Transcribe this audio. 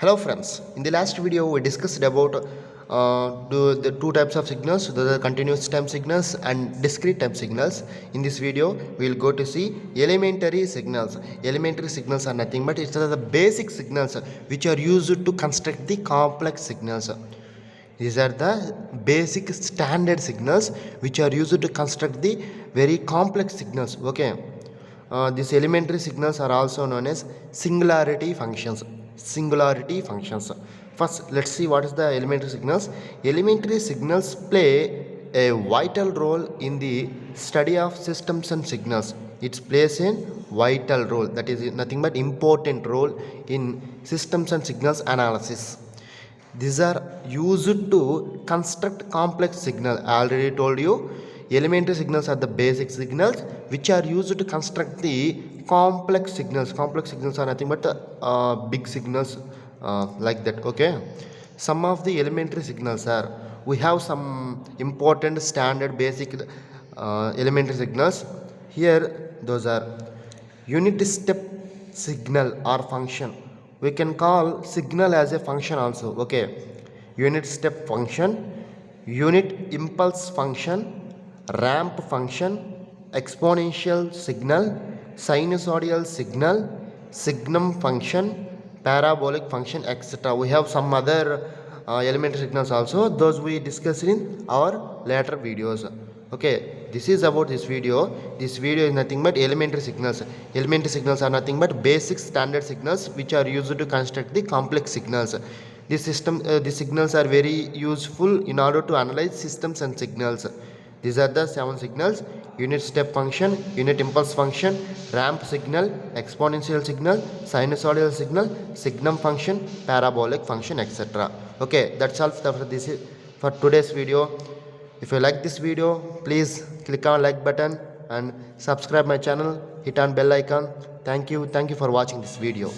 Hello friends, in the last video we discussed about the two types of signals, the continuous time signals and discrete time signals. In this video we will go to see elementary signals. Elementary signals are nothing but it's the basic signals which are used to construct the complex signals. These are the basic standard signals which are used to construct the very complex signals. Okay. These elementary signals are also known as singularity functions. Singularity functions. First, let's see what is the elementary signals. Elementary signals play a vital role in the study of systems and signals. It plays a vital role, that is nothing but important role in systems and signals analysis. These are used to construct complex signal. I already told you elementary signals are the basic signals which are used to construct the complex signals. Complex signals are nothing but big signals like that. Okay. Some of the elementary signals are, we have some important standard basic elementary signals. Here those are unit step signal or function. We can call signal as a function also. Okay. Unit step function, unit impulse function, ramp function, exponential signal, sinusoidal signal, signum function, parabolic function, etc. We have some other elementary signals also. Those we discussed in our later videos. Okay, this is about this video. This video is nothing but elementary signals. Elementary signals are nothing but basic standard signals which are used to construct the complex signals. These signals are very useful in order to analyze systems and signals. These are the 7 signals: unit step function, unit impulse function, ramp signal, exponential signal, sinusoidal signal, signum function, parabolic function, etc. Okay, that's all for today's video. If you like this video, please click on like button and subscribe my channel, hit on bell icon. Thank you for watching this video.